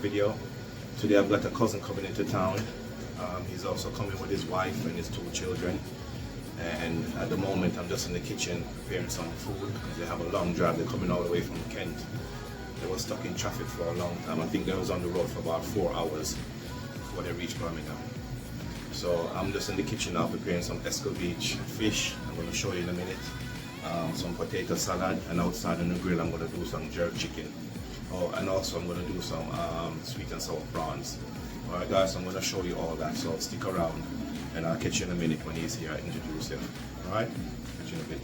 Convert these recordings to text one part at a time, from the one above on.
video. Today I've got a cousin coming into town. He's also coming with his wife and his 2 children. And at the moment I'm just in the kitchen preparing some food because they have a long drive. They're coming all the way from Kent. They were stuck in traffic for a long time. I think they was on the road for about 4 hours before they reached Birmingham. So I'm just in the kitchen now preparing some escovitch fish. I'm going to show you in a minute. Some potato salad, and outside on the grill I'm going to do some jerk chicken. Oh, and also I'm going to do some sweet and sour prawns. Alright guys, so I'm going to show you all that, so stick around and I'll catch you in a minute when he's here. I introduce him. Alright, catch you in a bit.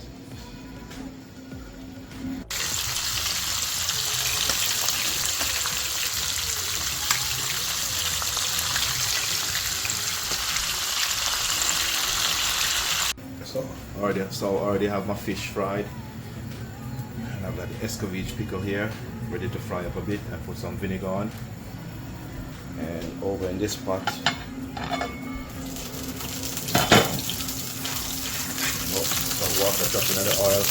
So I already have my fish fried, and I've got the escovitch pickle here ready to fry up a bit. I put some vinegar on, and over in this pot some water dropping in the oil.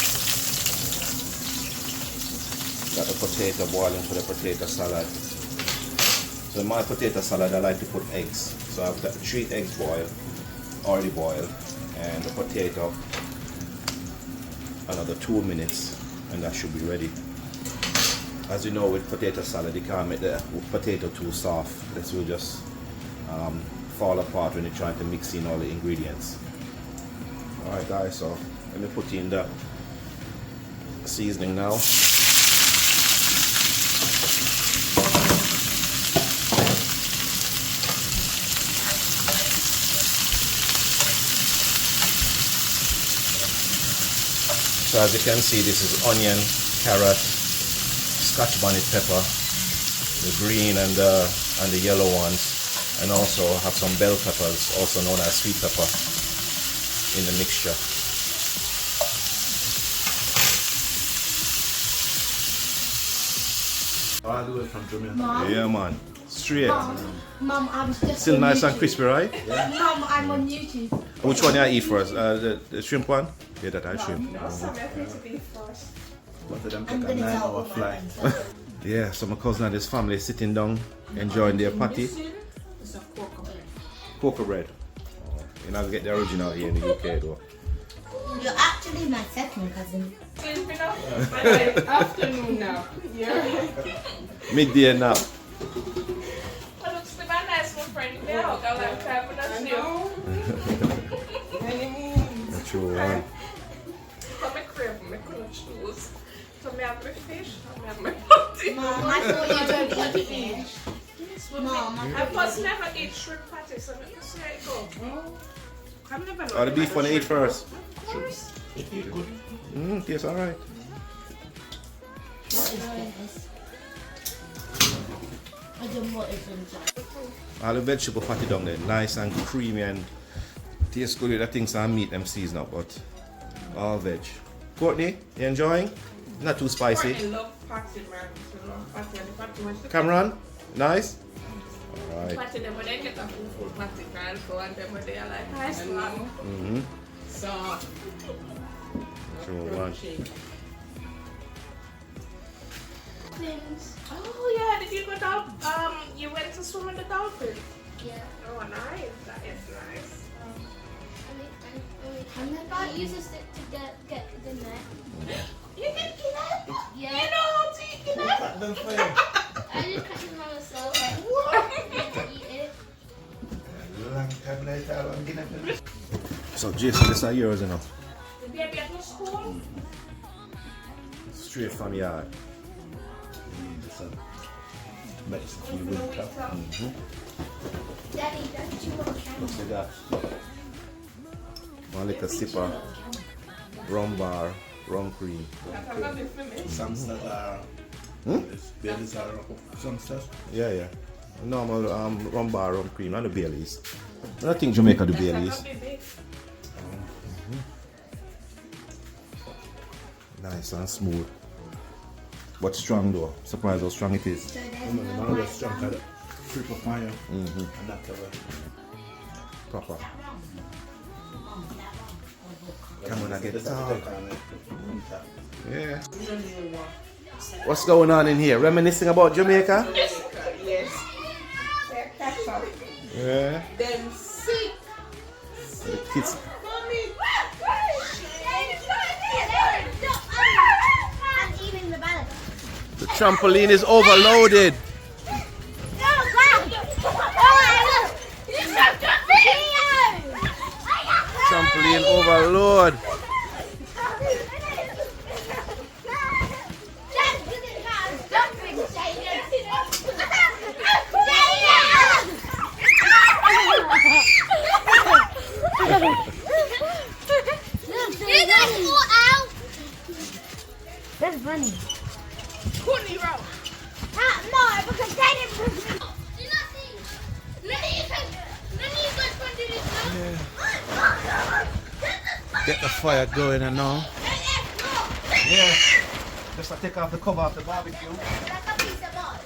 Got the potato boiling for the potato salad. So in my potato salad I like to put eggs, so I've got 3 eggs already boiled, and the potato another 2 minutes, and that should be ready. As you know, with potato salad you can't make the potato too soft. This will just fall apart when you're trying to mix in all the ingredients. Alright guys, so let me put in the seasoning now. So as you can see, this is onion, carrot, Scotch bonnet pepper, the green and the yellow ones, and also have some bell peppers, also known as sweet pepper, in the mixture. All the way from Jamaica. Mom? Yeah man, straight. Mom, I'm just Still on nice and YouTube. crispy, right? Yeah. Mom, I'm on YouTube. Which one do I eat first? The shrimp one? Yeah, that I shrimp. Both of them I'm take a gonna tell 9-hour all flight. my Yeah, so my cousin and his family sitting down, enjoying their party. It's a cocoa bread. Cocoa bread. Oh, you're not gonna get the original here in the UK though. You're actually my second cousin. Sleeping up. Afternoon now. Yeah. Midday nap. I look to my nice little friend now. I like time for that know. True one. From my crib, I couldn't choose. So I have my fish, I have my protein. Mom, I thought you don't eat fish. Mom, I must never eat shrimp patties, so let me see how it goes. I'm never Oh, the beef one to eat first. Of course. Tastes alright. what is this? I don't know what is inside. All the vegetable patty down there, nice and creamy and tastes good with the things and meat them season up, but all veg. Courtney, you enjoying? Not too spicy. I love patty, man. I love patty, and the patty was the Cameron, nice? Alright. patty, them when they get a full patty, can go and them when they are like nice one. So, True one. Things. oh yeah, did you go down? You went to swim with the dolphin? Yeah. Oh, nice. That is nice. I use a stick to get the net. You can get that? Yeah. You know how to eat that? Cut them for you. I just cut it myself. I get to eat it. Long time later, I'm getting it. So Jason, this is yours, you know. The baby at no school? Straight from yard. Some medicine for you winter. Daddy, don't you want What's camera? with that? One little sipper, rum bar, rum cream. That's a lovely for me. Some stuff are. Baileys are some stuff. Yeah. Normal rum bar, rum cream, not the Baileys. I don't think Jamaica do That's a Baileys. lovely big. Nice and smooth. But strong though. Surprised how strong it is. So there's I'm no going to white strong rum. cut triple fire. And that's the way. Proper. Mom, that rum. Come on, I get Just have talk. to take on it. Winter. Yeah. What's going on in here? Reminiscing about Jamaica? yes. Say ketchup. Yeah. Then 6. The kids. Mommy. I'm eating the ballot. The trampoline is overloaded. Trampoline overload. That's funny. Kuni row. No, because they didn't push me. Do not see. None of you guys want to do this now? Get the fire going and all. Yeah. Just to take off the cover of the barbecue. Like a piece of ball.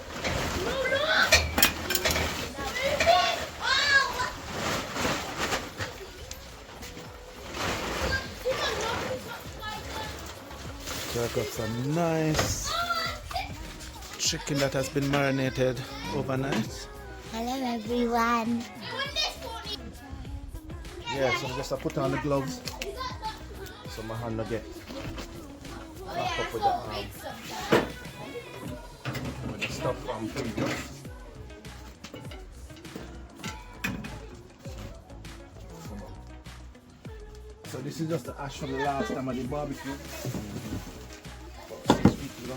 So I got some nice chicken that has been marinated overnight. Hello everyone. Yeah, so just I put on the gloves so my hand will get back up with the stuff from previous. So this is just the ash from the last time I did barbecue. About 6 weeks ago.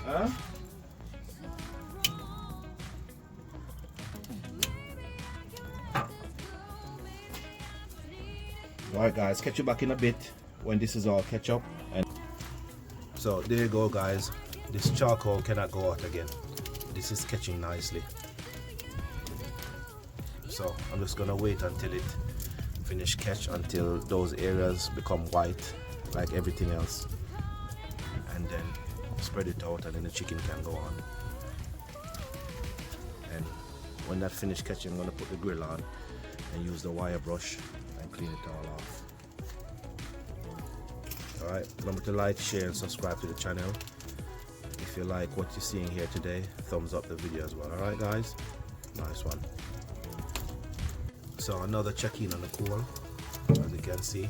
Huh? Alright guys, catch you back in a bit when this is all catch up. And so there you go guys, this charcoal cannot go out again. This is catching nicely. So I'm just gonna wait until it finish catch, until those areas become white like everything else, and then spread it out, and then the chicken can go on. And when that finished catching, I'm gonna put the grill on and use the wire brush and clean it all off. Alright, remember to like, share and subscribe to the channel. If you like what you're seeing here today, thumbs up the video as well. Alright guys, nice one. So another check-in on the coal, as you can see.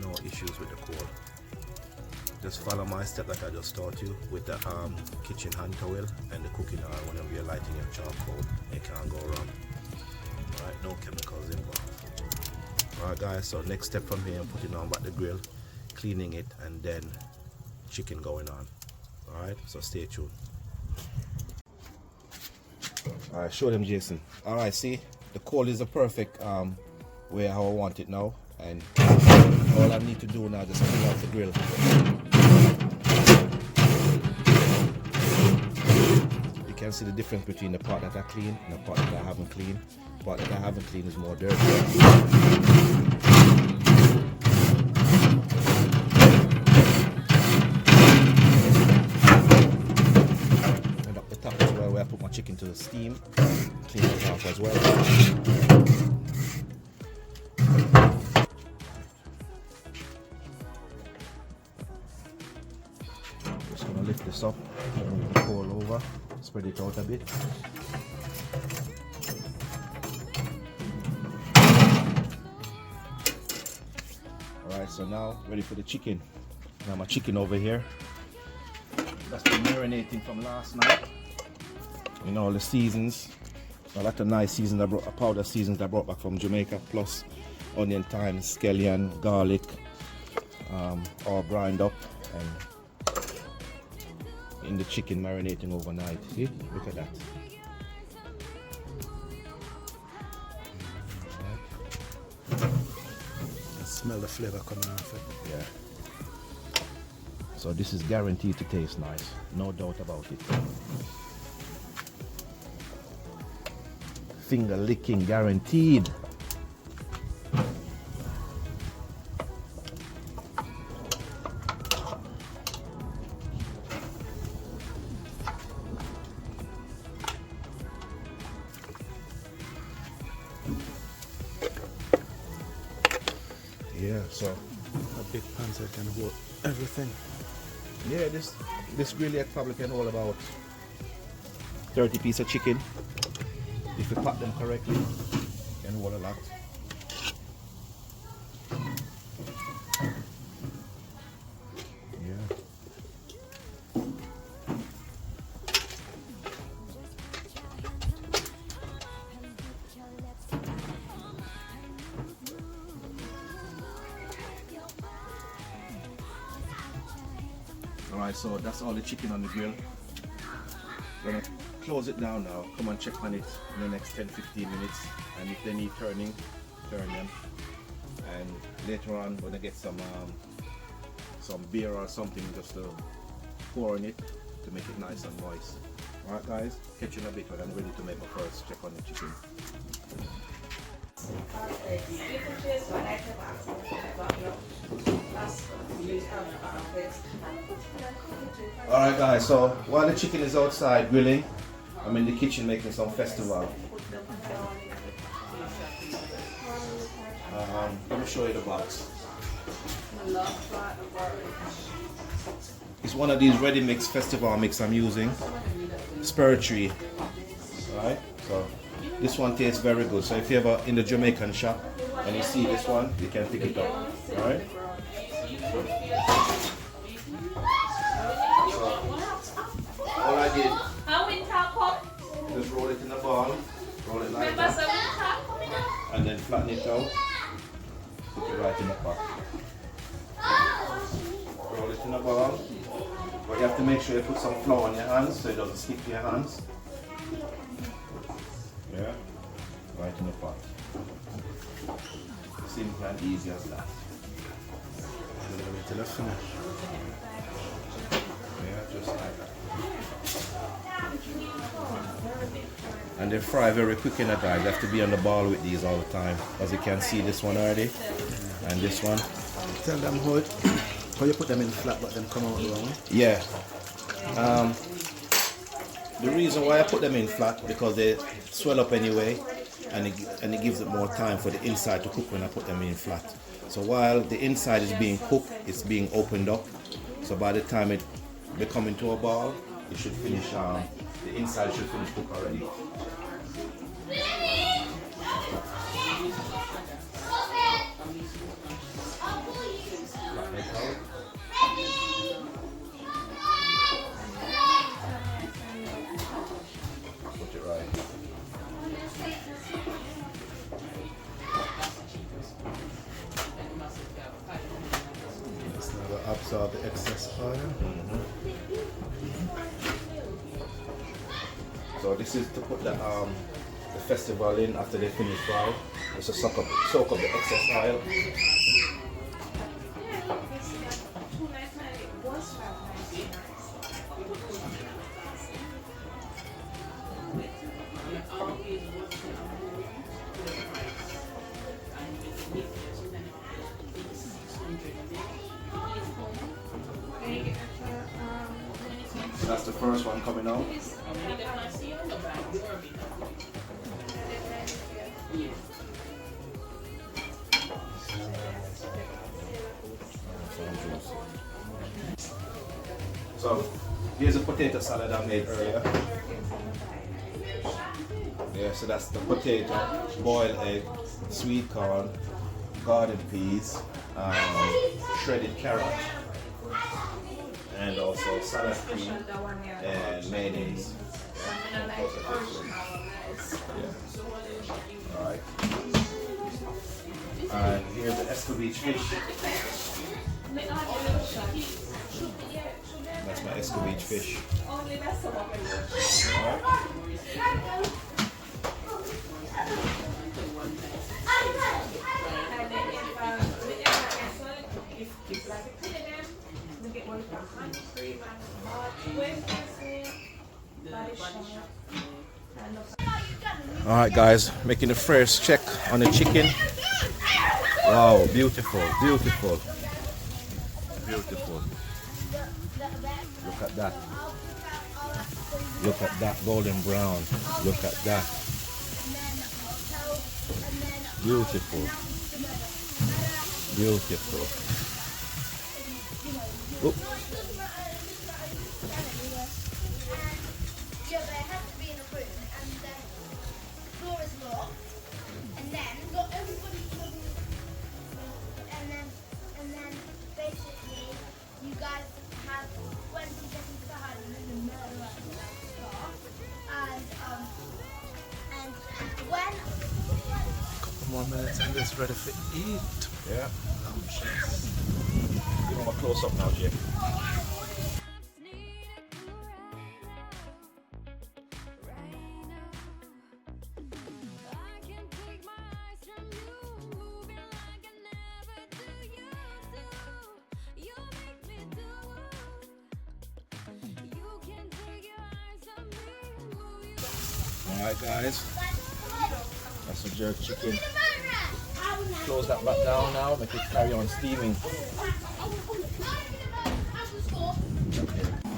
No issues with the coal. Just follow my step that I just taught you with the kitchen hand towel and the cooking oil. Whenever you're lighting your charcoal, you can't go wrong. Alright, no chemicals involved. Alright guys, so next step from here, I'm putting on back the grill, cleaning it, and then chicken going on. Alright, so stay tuned. Alright, show them Jason. Alright, see, the coal is the perfect way how I want it now, and all I need to do now is just clean out the grill. You can see the difference between the part that I clean and the part that I haven't cleaned. The part that I haven't cleaned is more dirty. And up the top as well, where I put my chicken to the steam, clean it off as well. Just gonna lift this up, move the coal over, spread it out a bit. Alright, so now ready for the chicken. Now my chicken over here. That's been marinating from last night. You know, all the seasons. A lot of nice seasons I brought, powder seasons I brought back from Jamaica, plus onion, thyme, scallion, garlic, all grind up and in the chicken marinating overnight. See? Look at that. Smell the flavor coming off it. Yeah. So this is guaranteed to taste nice, no doubt about it. Finger licking guaranteed. Yeah, so A big pan so it can hold everything. yeah, this grill probably can hold about 30 pieces of chicken. If you pack them correctly, can hold a lot. Yeah. Alright, so that's all the chicken on the grill. Gonna close it down now. Come and check on it in the next 10-15 minutes. And if they need turning, turn them. And later on, we're gonna get some beer or something just to pour on it to make it nice and moist. Alright guys, catch you in a bit when I'm ready to make my first check on the chicken. Alright guys, so while the chicken is outside grilling, I'm in the kitchen making some festival. Let me show you the box. It's one of these ready mix festival mix I'm using. Spirituary. Alright, so this one tastes very good. So if you're ever in the Jamaican shop and you see this one, you can pick it up. Alright? All I did, just roll it in a ball, roll it like that, and then flatten it out, put it right in the pot. Roll it in a ball, but you have to make sure you put some flour on your hands so it doesn't stick to your hands. Yeah, right in the pot. Simple and easy as that. Till I finish. Yeah, just like that. And they fry very quick in the time. You have to be on the ball with these all the time. As you can see, this one already, and this one. Tell them how you put them in flat but them come out wrong. Yeah. The reason why I put them in flat because they swell up anyway, and it gives it more time for the inside to cook when I put them in flat. So while the inside is being cooked, it's being opened up. So by the time it becomes into a ball, it should finish. The inside should finish cooked already. Put it right. It's now to absorb the excess oil. So this is to put the festival in after they finish fry. Just to soak up the excess oil. So that's the first one coming out. So here's a potato salad I made earlier. Yeah, so that's the potato, boiled egg, sweet corn, garden peas, shredded carrot, and also salad cream and mayonnaise. Yeah. Alright. And here's the escovitch fish. That's my escovitch fish. Alright. Alright guys, making the first check on the chicken. Wow, beautiful, beautiful. Beautiful. Look at that. Look at that golden brown. Look at that. Beautiful. Beautiful. Oh. Yeah, but it has to be in a room, and the door is locked, and then not everybody can, and then basically you guys have 20 seconds to hide and then the murderer starts, and when Couple more minutes and it's ready for eat. Yeah. Give him a close up now, Jay. Alright guys, that's a jerk chicken. Close that back down now, make it carry on steaming.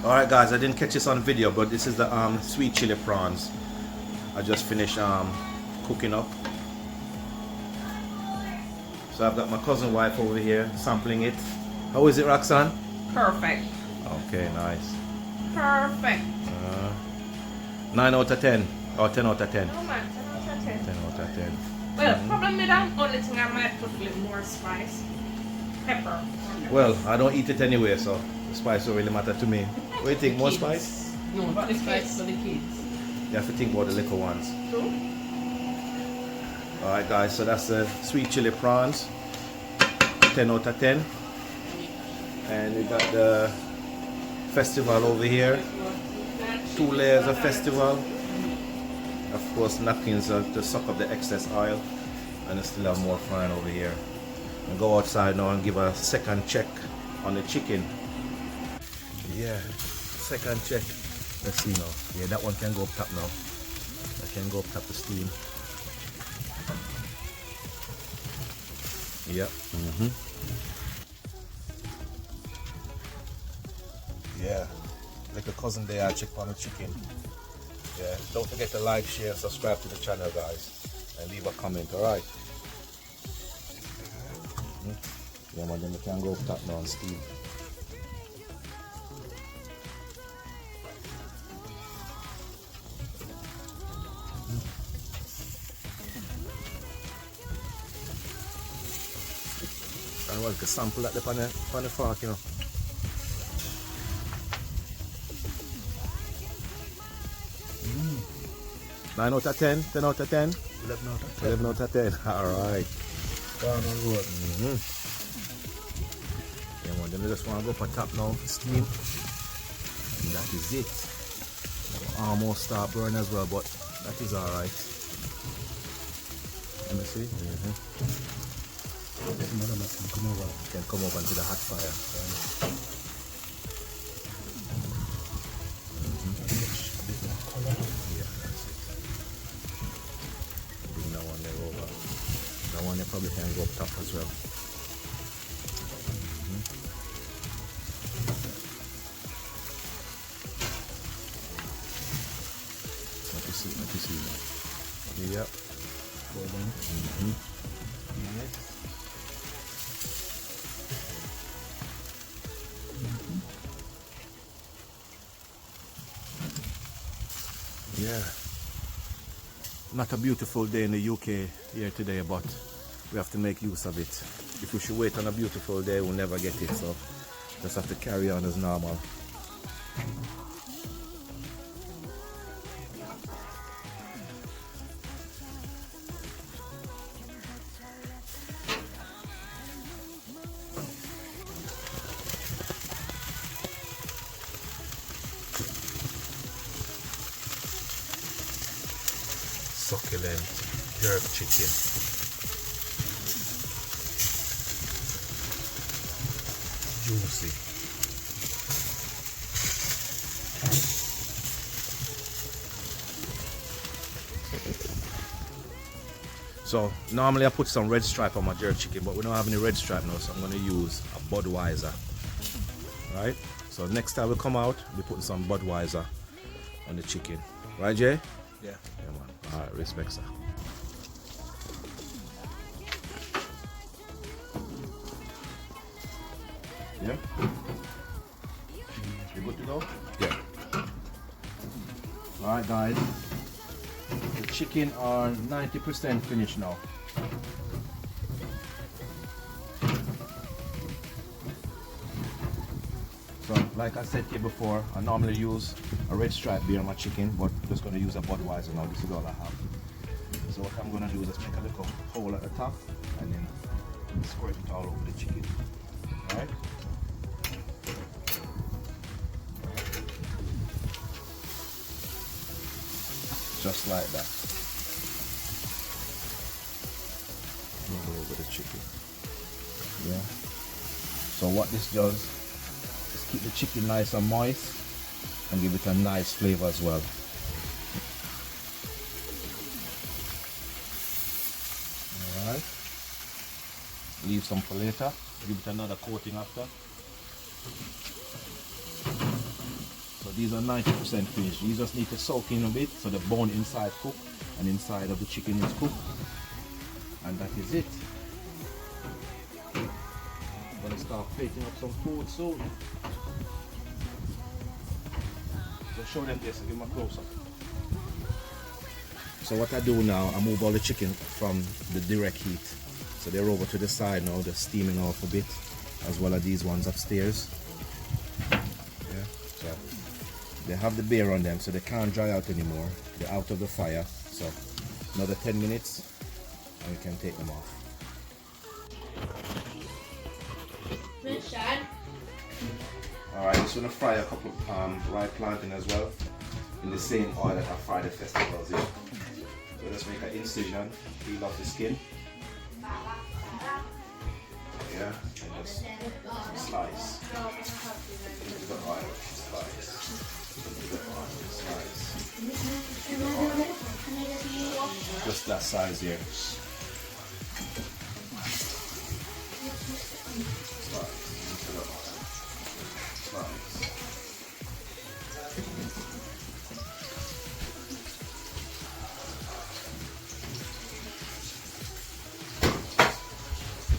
Alright guys, I didn't catch this on video, but this is the sweet chili prawns. I just finished cooking up. So I've got my cousin wife over here sampling it. How is it, Roxanne? Perfect. Okay, nice. Perfect. 9 out of 10 or 10 out of 10? No man, 10 out of 10. 10 out of 10. Well, problem with that, only thing I might put a little more spice. Pepper. Well, I don't eat it anyway, so the spice don't really matter to me. What do you think, more spice? No, But the the spice kids. for the kids. You have to think about the little ones. True. Alright guys, so that's the sweet chili prawns. 10 out of 10. And we got the festival over here. 2 layers of festival. Of course, napkins to suck up the excess oil. And I still have more frying over here. And go outside now and give a second check on the chicken. Yeah, second check. Let's see now. Yeah, that one can go up top now. That can go up top the steam. Yep. Yeah. Like a cousin there, I check on the chicken. Yeah. Don't forget to like, share, and subscribe to the channel, guys. And leave a comment, alright? Yeah, man, then we can go up top now and steam. I want to sample that on the fork, you know. Mm. 9 out of 10, 10 out of 10, 11 out of 10. 11 out of 10. Alright. Down the road. Yeah, man, then we just want to go up on top now, steam. And that is it. Almost start burning as well, but that is alright. Let me see. Another man can come over. Can come up onto the hot fire. A bit more color. Yeah, that's it. Bring that one there over. That one there probably can go up top as well. Let me see. Yep. Go down. Nice. Yeah, not a beautiful day in the UK here today, but we have to make use of it. If we should wait on a beautiful day, we'll never get it, so just have to carry on as normal. Succulent jerk chicken. Juicy. So normally I put some red stripe on my jerk chicken, but we don't have any red stripe now, so I'm going to use a Budweiser. Right? So next time we come out, we put some Budweiser on the chicken. Right, Jay? Yeah. Yeah, man. Alright, respect, sir. Yeah? You good to go? Yeah. Alright guys, the chicken are 90% finished now. So like I said to you before, I normally use a red stripe beer on my chicken, but I'm just going to use a Budweiser now. This is all I have. So what I'm going to do is just make a little hole at the top and then squirt it all over the chicken. Alright? Just like that. All over the chicken. Yeah. So what this does is keep the chicken nice and moist and give it a nice flavor as well. Alright. Leave some for later. Give it another coating after. So these are 90% finished. You just need to soak in a bit so the bone inside cook and inside of the chicken is cooked. And that is it. I'm gonna start plating up some food soon. So show them this and give them a close up. So what I do now, I move all the chicken from the direct heat. So they're over to the side now, they're steaming off a bit, as well as these ones upstairs. Yeah, so they have the beer on them, so they can't dry out anymore. They're out of the fire. So another 10 minutes and we can take them off. Alright, just gonna fry a couple of rye plantain as well in the same oil that I fry the festivals in. So let's make an incision, peel off the skin. Yeah, and just slice into the oil, slice into the oil, slice into the oil. Just that size here. Slice into the oil, slice.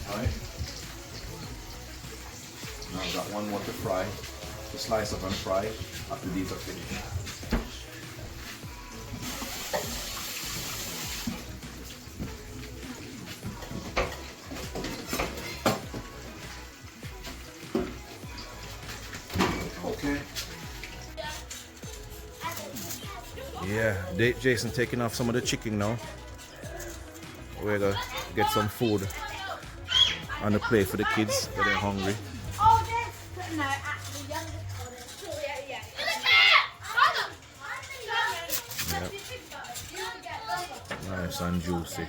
Alright. Now I've got one more to fry, to slice up and fry after these are finished. Okay. Yeah, Jason taking off some of the chicken now. We're gonna get some food on the plate for the kids when they're hungry. Oh, no, actually, yeah. Nice and juicy.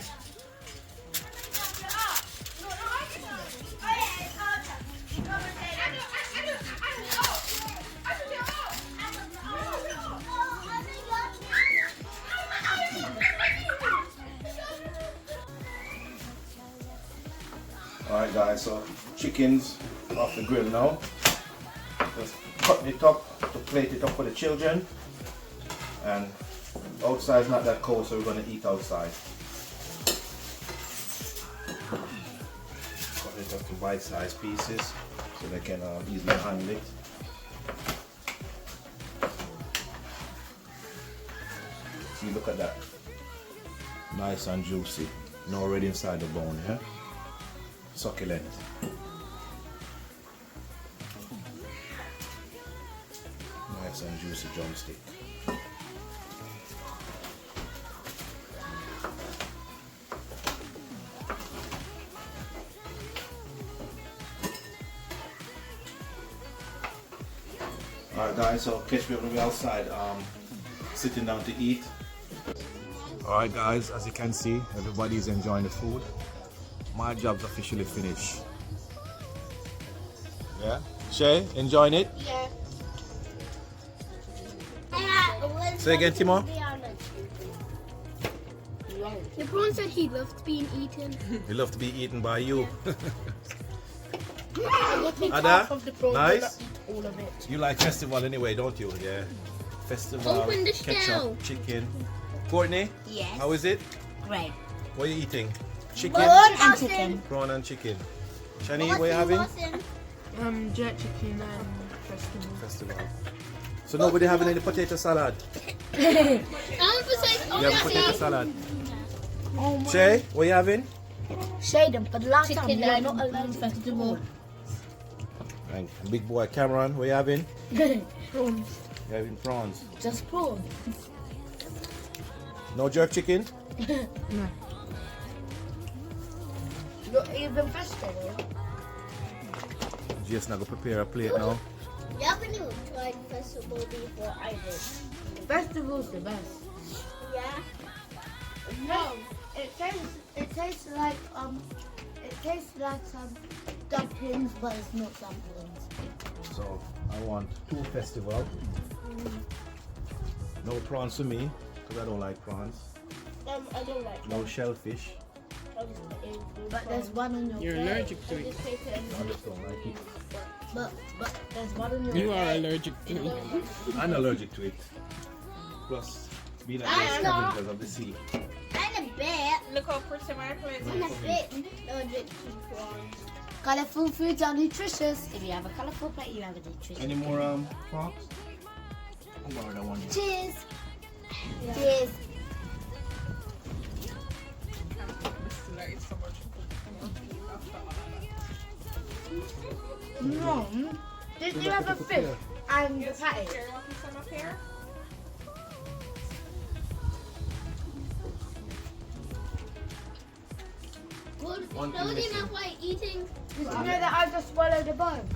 Alright guys, so chickens off the grill now. Just cut it up to plate it up for the children. And outside's not that cold, so we're going to eat outside. Cut it up to bite-sized pieces so they can easily handle it. See, look at that. Nice and juicy. And already inside the bone, yeah? Succulent. Nice and juicy drumstick. Alright guys, so catch me on the way outside, sitting down to eat. Alright guys, as you can see, everybody's enjoying the food. My job's officially finished. Yeah? Shay, enjoying it? Yeah. Say again, Timo. The prawn said he loved being eaten. We love to be eaten by you. Half of the prawn, Nice. but not all of it. You like festival anyway, don't you? Yeah. Festival, Open the ketchup, shell. chicken. Courtney, Yes. how is it? Great. What are you eating? Chicken? Prawn and chicken. Prawn and chicken. Shani, what are you having? Jerk chicken and festival. So nobody having any potato salad? I'm gonna say, You have potato salad? Shay, what you having? Shade for the last Chicken time. and Not alone festival. And big boy Cameron, what you having? Prawns. You having prawns? Just prawn. No jerk chicken? No. Not even festival. Jason, I'm gonna prepare a plate now. You haven't even tried festival before either. Festival's the best. Yeah. No, it tastes like dumplings, but it's not dumplings. So I want 2 festival. No prawns for me, because I don't like prawns. I don't like No shellfish. But there's one on your You're plate. allergic to it. I just don't like it. But there's one on your You plate. are allergic to it. I'm allergic to it. Plus, being at the scavengers of the sea. And a bit. Look how pretty my plate And a is. bit. Allergic to prawns. Colourful foods are nutritious. If you have a colourful plate, you have a nutritious. Any more forks? I'll borrow that one. Cheers. Cheers. Like so much. Mom, did you have a fish and the patty? Here, you want some up here? Good. One That was thing enough while eating. Did you know that I just swallowed a bone?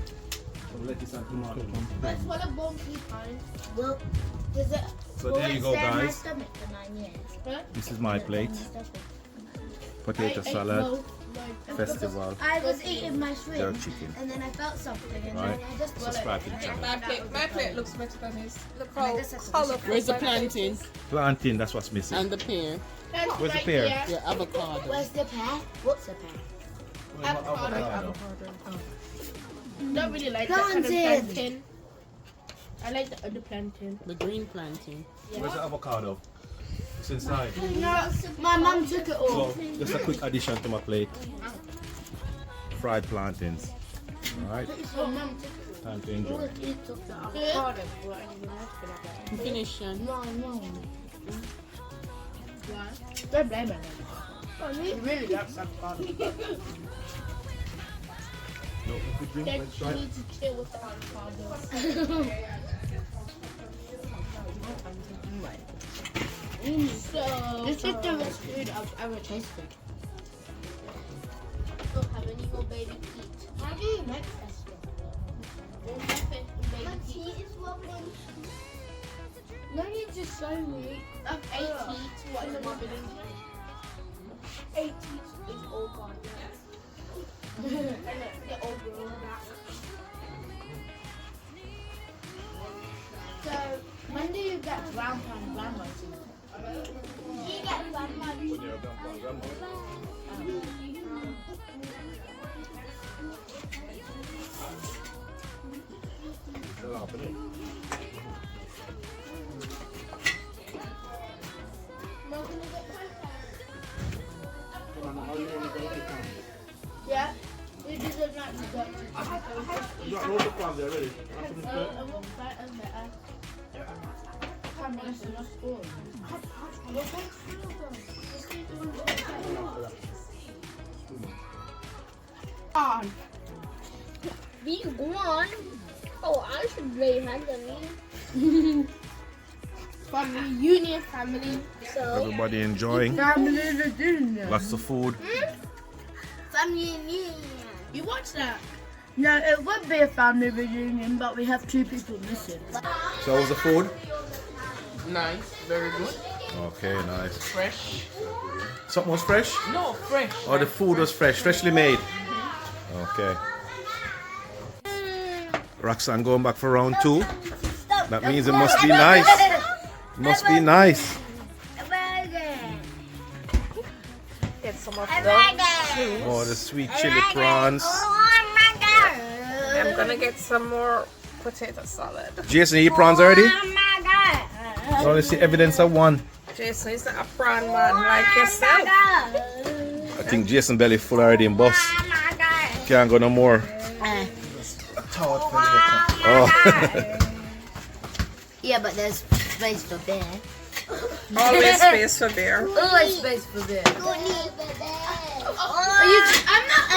Lettuce and tomato. That's what a bone times. Well, does it? So there you go, stay in my guys. stomach for 9 years? This is my plate. Potato salad, festival, I was eating my shrimp, jerk chicken. and then I felt something, and Right. then I just swallowed Subscribe it. to the channel. My plate looks better than his. Look And I how just had to colorful. Where's the my plate plantain is. Plantain, that's what's missing. and the pear? Where's the pear? Yeah, avocado. Where's the pear? What's the pear? Avocado. Don't really like Plantain. I like the other plantain. The green plantain. Where's the avocado? It's inside. No, my mum took it all. So, just a quick addition to my plate. Fried plantains. Alright, My mum took it time to enjoy. all. He took the avocado. You finish, Sean? No, no. Don't blame it. You really got avocado. No, if we drink, let's try it. to chill with the avocado. So, This is the best food I've ever tasted. don't have any more baby feet. How do you make pesto? There's nothing baby feet. Is wobbling. No, you just show me. Of 8 teeth, what is wobbling? 8 teeth is all gone now. And they're all grown back. So, when do you get grandpa and grandma to? You get grandma. Yeah? You didn't like the doctor. You got loads of prawns there already. Be gone. Oh, I should lay hands on you. Family, union family. So, Everybody enjoying. Lots of food. family and me. You watch that? No, it would be a family reunion, but we have 2 people missing. So, how was the food? Nice, very good. Okay, nice. Fresh. Something was fresh? No, fresh. Or the food was fresh, freshly made? Okay. Roxanne going back for round 2. That means it must be nice. Must be nice. Get some of A them. burger. Oh, the sweet chili prawns. Oh my god. I'm gonna get some more potato salad. Jason, you eat prawns already? Oh my god. I only see evidence of one. Jason is not a prawn man like yourself. Oh my god. I think Jason belly full already in bus. Oh my god. Can't go no more. Yeah, but there's space for bear. Always space for bear. Always space for bear. I'm not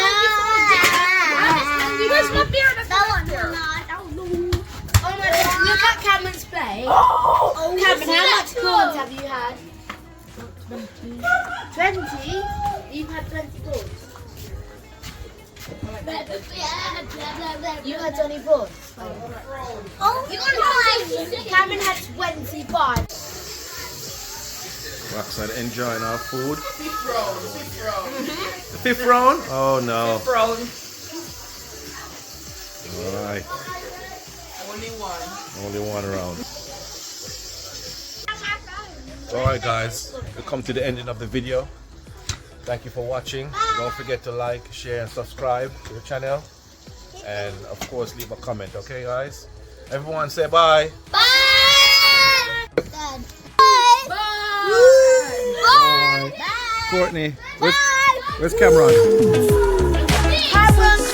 Where's my bear? That's that my one. bear. Oh my god, look at Cameron's plate. Cameron, how much corns have you had? 20? You've had 20 corns? You had 20 corns? Oh, you're gonna Cameron had 25. Roxanne enjoying our food. Fifth round. The fifth round? Oh no. Fifth round. Alright. Only one. Only one round. Alright guys, we've come to the ending of the video. Thank you for watching. Don't forget to like, share and subscribe to the channel. And of course leave a comment, okay guys? Everyone say bye. Bye. Bye. Courtney, where's Cameron?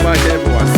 Bye to everyone.